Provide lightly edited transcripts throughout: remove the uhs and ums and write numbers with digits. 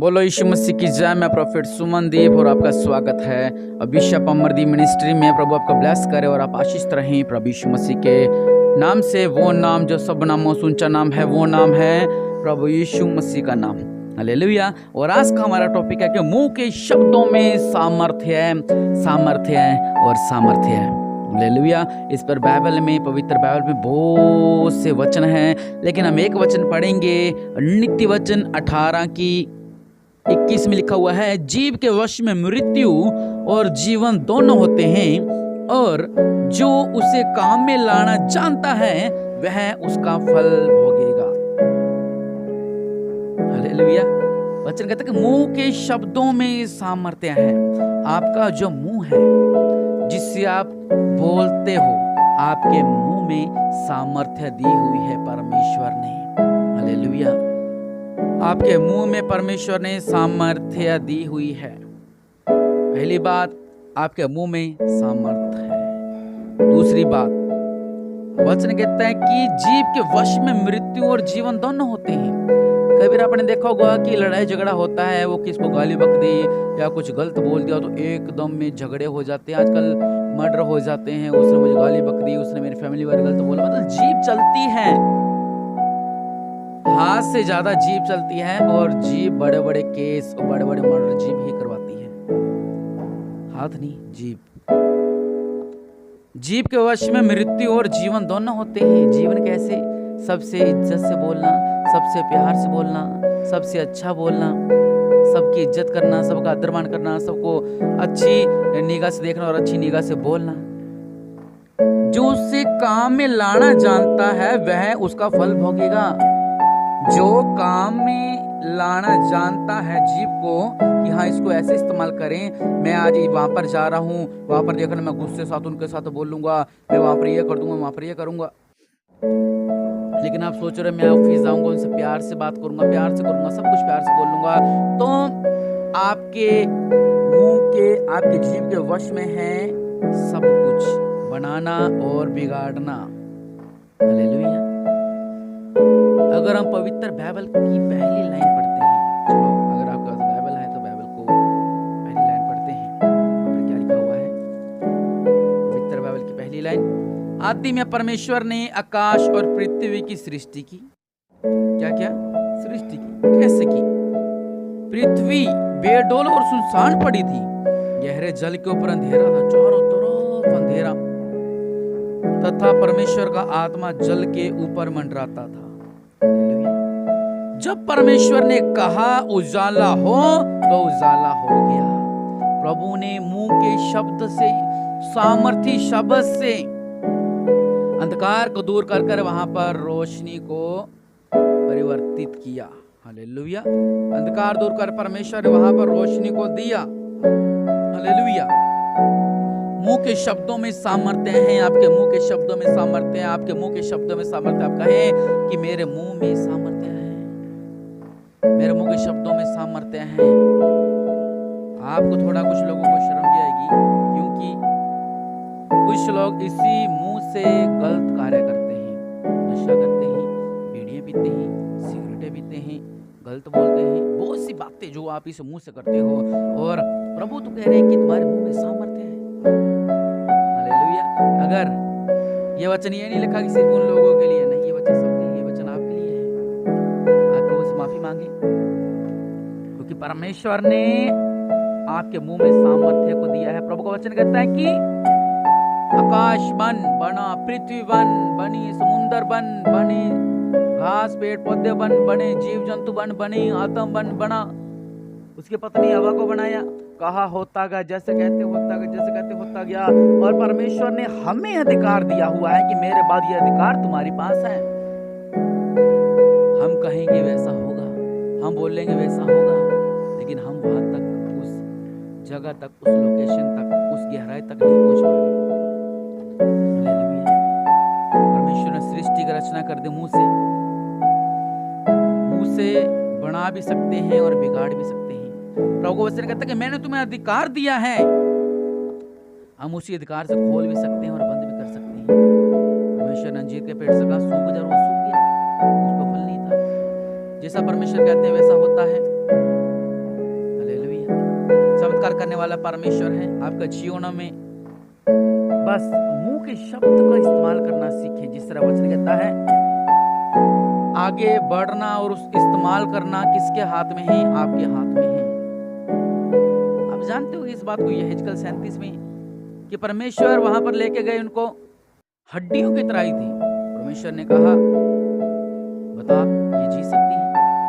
बोलो यीशु मसीह की जय। मैं प्रोफेट सुमन दीप और आपका स्वागत है बिशप अमरदीप मिनिस्ट्री में। प्रभु आपका ब्लेस करे और आप आशीषित रहें प्रभु यीशु मसीह के नाम से। वो नाम जो सब नामों से ऊंचा नाम है, वो नाम है प्रभु यीशु मसीह का नाम। हालेलुया। और आज का हमारा टॉपिक है कि मुंह के शब्दों में सामर्थ्य है, सामर्थ्य है और सामर्थ्य है। हालेलुया। इस पर बाइबल में, पवित्र बाइबल में बहुत से वचन हैं, लेकिन हम एक वचन पढ़ेंगे। नीति वचन 18 की 21 में लिखा हुआ है, जीव के वश में मृत्यु और जीवन दोनों होते हैं, और जो उसे काम में लाना जानता है वह उसका फल भोगेगा। हालेलुया। वचन कहता है कि मुंह के शब्दों में सामर्थ्य है। आपका जो मुंह है, जिससे आप बोलते हो, आपके मुंह में सामर्थ्य दी हुई है परमेश्वर ने। हालेलुया। आपके मुंह में परमेश्वर ने सामर्थ्य दी हुई है। पहली बात, आपके मुंह में सामर्थ्य है। दूसरी बात, वचन कहता है कि जीव के वश में मृत्यु और जीवन दोनों होते हैं। कई बार आपने देखा होगा कि लड़ाई झगड़ा होता है, वो किसको गाली बक दी या कुछ गलत बोल दिया तो एकदम में झगड़े हो जाते हैं। आजकल मर्डर हो जाते हैं, उसने मुझे गाली बक दी, उसने मेरी फैमिली वाले गलत बोला। मतलब जीभ चलती है, हाथ से ज्यादा जीभ चलती है, और जीभ बड़े बड़े केस और बड़े बड़े मर्डर जीभ ही करवाती है, हाथ नहीं, जीभ। जीभ के वश में मृत्यु और जीवन दोनों होते हैं। जीवन कैसे? सबसे इज्जत से बोलना, सबसे प्यार से बोलना, सबसे अच्छा बोलना, सबकी इज्जत करना, सबका आदर मान करना, सबको अच्छी निगाह से देखना और अच्छी निगाह से बोलना। जो उससे काम में लाना जानता है वह उसका फल भोगेगा। जो काम में लाना जानता है जीव को कि हाँ, इसको ऐसे इस्तेमाल करें, मैं आज वहां पर जा रहा हूँ, वहां पर देखना मैं गुस्से साथ उनके साथ बोलूंगा, मैं वहां पर ये कर दूंगा, वहां पर ये करूंगा। लेकिन आप सोच रहे मैं ऑफिस जाऊंगा, उनसे प्यार से बात करूंगा, प्यार से करूंगा, सब कुछ प्यार से बोलूंगा, तो आपके मुंह के, आपके जीव के वश में है सब कुछ बनाना और बिगाड़ना। हालेलुया। अगर हम पवित्र बाइबल की पहली लाइन पढ़ते हैं, चलो अगर आपके पास बाइबल है तो बाइबल को पहली लाइन पढ़ते हैं। वहाँ पर क्या लिखा हुआ है? पवित्र बाइबल की पहली लाइन, आदि में परमेश्वर ने आकाश और पृथ्वी की सृष्टि की। क्या क्या सृष्टि की? कैसे की? पृथ्वी बेडौल और सुनसान पड़ी थी, गहरे जल के ऊपर अंधेरा था, चारों तरफ अंधेरा, तथा परमेश्वर का आत्मा जल के ऊपर मंडराता था। जब परमेश्वर ने कहा उजाला हो तो उजाला हो गया। प्रभु ने मुंह के शब्द से, सामर्थी शब्द से अंधकार को दूर कर कर वहां पर रोशनी को परिवर्तित किया। हालेलुया। अंधकार दूर कर परमेश्वर ने वहां पर रोशनी को दिया। हालेलुया। मुंह के शब्दों में सामर्थ्य है। आपके मुंह के शब्दों में सामर्थ्य है। आपके मुंह के शब्दों में सामर्थ्य। आप कहें कि मेरे मुंह में सामर्थ्य है, मेरे मुंह के शब्दों में सामर्थ्य है। आपको थोड़ा, कुछ लोगों को शर्म भी आएगी, क्योंकि कुछ लोग इसी मुंह से गलत कार्य करते हैं, नशा करते हैं, बीड़ियां पीते हैं, सिगरेटें पीते हैं, गलत बोलते हैं, बहुत सी बातें जो आप इस मुंह से करते हो। और प्रभु तो कह रहे हैं कि तुम्हारे मुंह में सामर्थ्य है। हालेलुया। अगर ये वचन ये नहीं लिखा कि सिर्फ उन लोगों के लिए, नहीं, ये वचन सबके लिए, ये वचन आपके लिए है। आप प्रभु से माफी मांगे, क्योंकि परमेश्वर ने आपके मुंह में सामर्थ्य को दिया है। प्रभु का वचन कहता है कि आकाश बन बना, पृथ्वी बन बनी, समुद्र बन बने, घास पेड़ पौधे बन बने, जीव जंतु बन बने, आदम बन बना, उसकी पत्नी हवा को बनाया, कहा होता गया, जैसे कहते होता गया, जैसे कहते होता गया। और परमेश्वर ने हमें अधिकार दिया हुआ है कि मेरे बाद ये अधिकार तुम्हारे पास है। हम कहेंगे वैसा होगा, हम बोलेंगे वैसा होगा, लेकिन हम वहां तक, उस जगह तक, उस लोकेशन तक, उस गहराई तक नहीं पहुंच पाएंगे। परमेश्वर ने सृष्टि की रचना कर दी मुंह से। मुंह से बना भी सकते हैं और बिगाड़ भी सकते हैं। प्रभु वचन कहता है कि मैंने तुम्हें अधिकार दिया है। हम उसी अधिकार से खोल भी सकते हैं और बंद भी कर सकते हैं। परमेश्वर ने अंजीर के पेड़ से कहा सूख जा, वो सूख गया, उसको फल नहीं था। जैसा परमेश्वर कहते हैं वैसा होता है। चमत्कार करने वाला परमेश्वर है आपका जीवन में। बस मुंह के शब्द का इस्तेमाल करना सीखें। जिस तरह वचन कहता है आगे बढ़ना और उस इस्तेमाल करना किसके हाथ में है? आपके हाथ में है। आप जानते हो इस बात को, यहेजकेल 37 में कि परमेश्वर वहां पर लेके गए उनको, हड्डियों की तरह ही थी। परमेश्वर ने कहा बता ये जी सकती है?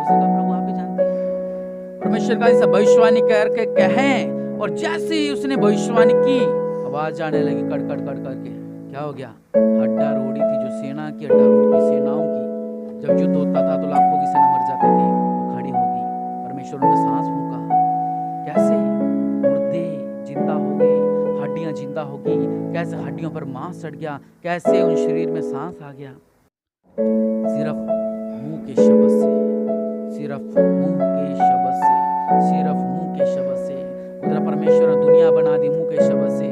उसने कहा प्रभु आप ही जानते हैं। परमेश्वर का ऐसा भविष्यवाणी करके कहें, और जैसे ही उसने भविष्यवाणी की आवाज आने लगी कड़ कड़ कड़ करके। क्या हो गया? हड्डा रोड़ी थी जो सेना की, हड्डा रोड़ी थी सेनाओं की। जब युद्ध होता था तो लाखों की सेना मर जाती थी, वो खड़ी हो गई। परमेश्वर ने सांस फूंका। कैसे? मुर्दे जिंदा हो गए, हड्डियां जिंदा हो गई। कैसे हड्डियों पर मांस चढ़ गया, कैसे उन शरीर में सांस आ गया। सिर्फ मुंह के शब्द से, सिर्फ मुंह के शब्द से, सिर्फ मुंह के शब्द से। उधर परमेश्वर ने दुनिया बना दी मुंह के शब्द से,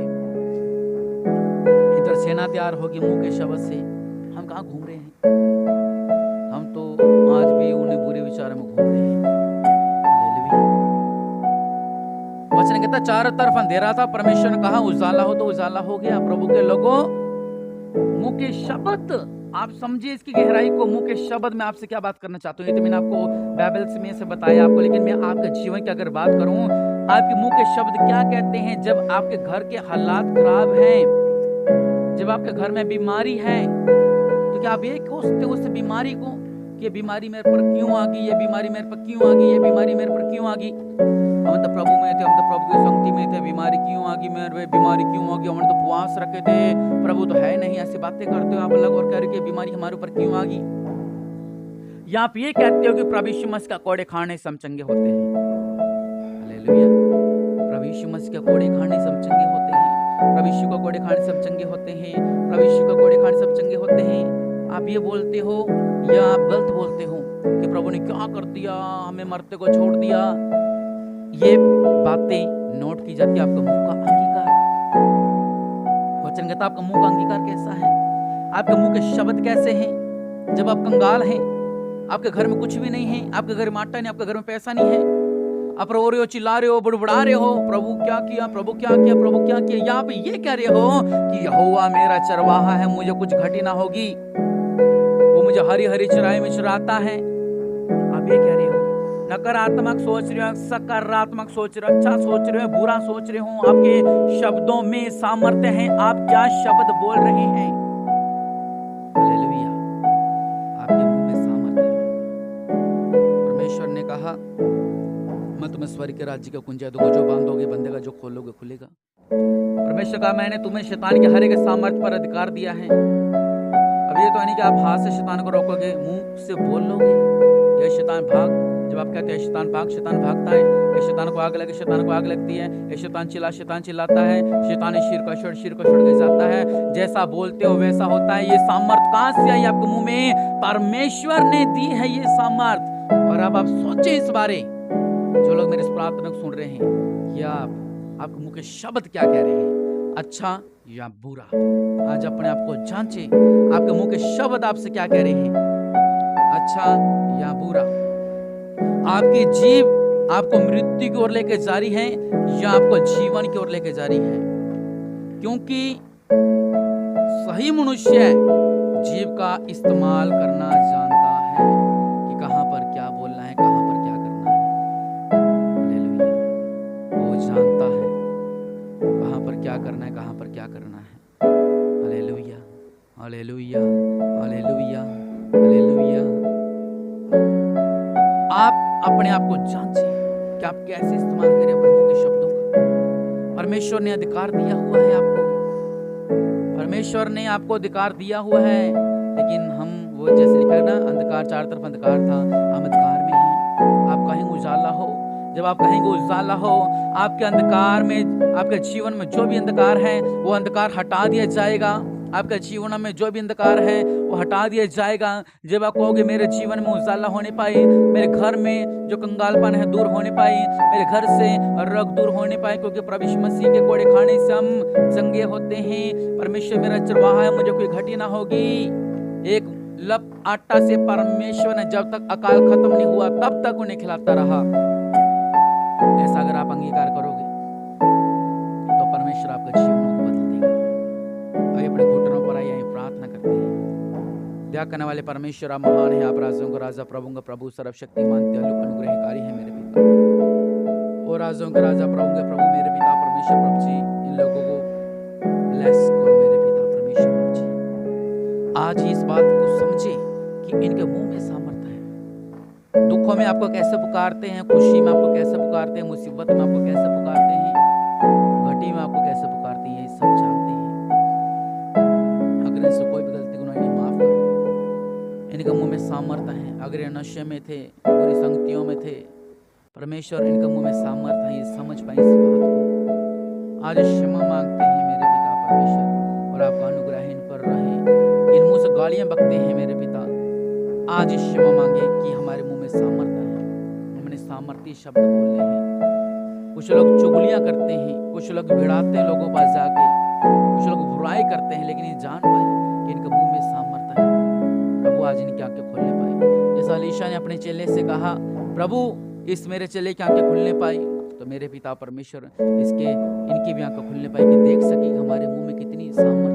इधर सेना तैयार होगी मुंह के शब्द से। हम कहाँ घूम रहे हैं? हम तो आज भी उन्हें बुरे विचारों में घूम रहे हैं। वचन कहता चारों तरफ अंधेरा था, परमेश्वर ने कहा उजाला हो तो उजाला हो गया। प्रभु के लोगों, मुंह के शब्द, आप समझिए इसकी गहराई को। मुंह के शब्द में आपसे क्या बात करना चाहता हूँ, ये तो मैंने आपको बाइबल में से बताया आपको, लेकिन मैं आपके जीवन की अगर बात करूं, आपके मुंह के शब्द क्या कहते हैं? जब आपके घर के हालात खराब हैं, जब आपके घर में बीमारी है, तो क्या आप ये सोचते हो उस बीमारी को कि ये बीमारी मेरे पर क्यों आ गई, ये बीमारी मेरे पर क्यों आ गई, ये बीमारी मेरे पर क्यों आ गई? हम तो प्रभु में थे, हम तो प्रभु की संगति में थे, बीमारी क्यों आ गई मेरे पे, बीमारी क्यों आ गई, हमने तो उपवास रखे थे, प्रभु तो है नहीं। ऐसी बातें करते हो आप अलग और कह रहे कि बीमारी हमारे ऊपर क्यों आ गई। या आप ये कहते हो कि प्रभु यीशु मसीह का कोड़े खाने से हम चंगे होते हैं। हालेलुया। प्रभु यीशु मसीह के कोड़े खाने से हम चंगे होते हैं, प्रभु यीशु का कोड़े खाने से हम चंगे होते हैं, प्रभु यीशु का कोड़े खाने से हम चंगे होते हैं। आप ये बोलते हो या आप गलत बोलते हो कि प्रभु ने क्या कर दिया, हमें मरते को छोड़ दिया। ये बातें नोट की जाती है। आपका मुंह का अंगीकार, वचन कहता आपका मुंह का अंगीकार कैसा है, आपके मुंह के शब्द कैसे हैं। जब आप कंगाल हैं, आपके घर में कुछ भी नहीं है, आपके घर में आटा नहीं, आपके घर में पैसा नहीं है, आप रो रहे हो, चिल्ला रहे हो, बुड़बुड़ा रहे हो, प्रभु क्या किया, प्रभु क्या किया, प्रभु क्या किया। या आप ये कह रहे हो कि यहोवा मेरा चरवाहा है, मुझे कुछ घटी ना होगी, वो मुझे हरी हरी चराई में चराता है। आप ये कह रहे हो। नकारात्मक सोच रहे हो, सकारात्मक सोच रहे हो, अच्छा सोच रहे हो, बुरा सोच रहे हो, आपके शब्दों में सामर्थ्य है। आप क्या शब्द बोल रहे हैं? हालेलुया। आपके मुंह में सामर्थ्य है। परमेश्वर ने कहा मैं तुम्हें स्वर्ग के राज्य का कुंजा दूंगा, जो बांधोगे बंधेगा, जो खोलोगे खुलेगा। परमेश्वर कहा मैंने तुम्हें शैतान के हर एक सामर्थ्य पर अधिकार दिया है। अब ये तो नहीं कि आप हाथ से शैतान को रोकोगे, मुंह से बोल लोगे ये शैतान भाग। जब आप कहते हैं शैतान भाग, शैतान भागता है। ये शैतान को आग लगे, शैतान को आग लगती है। ये शैतान चिल्लाता है। शैतान शिर को छोड़ जाता है। जैसा बोलते हो वैसा होता है। ये सामर्थ कहां से आई आपके मुंह में? परमेश्वर ने दी है ये सामर्थ। और अब आप सोचे इस बारे, जो लोग मेरे इस प्रार्थना को सुन रहे हैं, या आपके मुंह के शब्द क्या कह रहे हैं, अच्छा या बुरा। आज अपने आप को जांचे, आपके मुंह के शब्द आपसे क्या कह रहे हैं, अच्छा या बुरा। आपकी जीभ आपको मृत्यु की ओर लेके जा रही है या आपको जीवन की ओर लेके जा रही है? क्योंकि सही मनुष्य जीभ का इस्तेमाल करना जानता है कि कहां पर क्या बोलना है, कहां पर क्या करना है। हालेलुया। वो जानता है कहां पर क्या करना है, कहां पर क्या करना है। Hallelujah, hallelujah, hallelujah, hallelujah. आप अपने आप को जांचें कि आप कैसे इस्तेमाल करें अपने मुंह के शब्दों का। परमेश्वर ने अधिकार दिया हुआ है आपको, परमेश्वर ने आपको अधिकार दिया हुआ है, लेकिन हम वो जैसे लिखा है ना, अंधकार, चारों तरफ अंधकार था, हम अंधकार में हैं। आप कहेंगे उजाला हो, जब आप कहेंगे उजाला हो, आपके अंधकार में, आपके जीवन में जो भी अंधकार है वो अंधकार हटा दिया जाएगा। आपके जीवन में जो भी अंधकार है वो हटा दिया जाएगा। जब आप कहोगे मेरे जीवन में उजाला होने पाए, मेरे घर में जो कंगालपन है दूर होने पाए, मेरे घर से रोग दूर होने पाए, क्योंकि प्रभु यीशु मसीह के कोड़े खाने से हम चंगे होते हैं। परमेश्वर मेरा चरवाहा है, मुझे कोई घटी ना होगी। एक लप आटा से परमेश्वर ने जब तक अकाल खत्म नहीं हुआ तब तक उन्हें खिलाता रहा। ऐसा अगर आप अंगीकार करोगे, जीवनों को बदल देगा। आइए अपने घुटनों पर आइए प्रार्थना करते हैं। दया करने वाले परमेश्वर आप महान है, आप राजाओं का राजा, प्रभुओं का प्रभु, सर्वशक्तिमान, दयालु, अनुग्रहकारी है मेरे पिता। और राजाओं के राजा, प्रभुओं के प्रभु मेरे पिता परमेश्वर प्रभु जी, इन लोगों को ब्लेस करो मेरे पिता परमेश्वर प्रभु जी। आज इस बात को समझे कि इनके मुंह में सामर्थ्य है। दुखों में आपको कैसे पुकारते हैं, खुशी में आपको कैसे पुकारते हैं, मुसीबत में आपको कैसे पुकारते हैं, घटी में आपको कैसे पुकारते हैं, ये सब जानते हैं। अगर इनसे कोई भी गलती गुनाह इन्हें माफ करो। इनके मुंह में सामर्थ्य है। अगर ये नशे में थे, बुरी संगतियों में थे, परमेश्वर इनके मुंह में सामर्थ्य है, ये समझ पाए इस बात को। आज क्षमा मांगते हैं मेरे पिता परमेश्वर, और आपका अनुग्रह इन पर रहे। इन मुंह से गालियां बकते हैं मेरे पिता, आज क्षमा मांगे कि हमारे मुंह में सामर्थ्य है, हमने सामर्थ्य शब्द बोलने हैं। कुछ लोग चुगलियां करते हैं, कुछ लोग भिड़ाते हैं लोगों पास जाके, कुछ लोग बुराई करते हैं, लेकिन ये जान पाए कि इनके मुंह में सामर्थ्य है। प्रभु आज इनकी आंखें खोलने पाए, जैसा अलीशा ने अपने चेले से कहा, प्रभु इस मेरे चेले की आंखें खुलने पाई, तो मेरे पिता परमेश्वर इनकी भी आंखें खुलने पाई कि देख सके कि हमारे मुंह में कितनी सामर्थ्य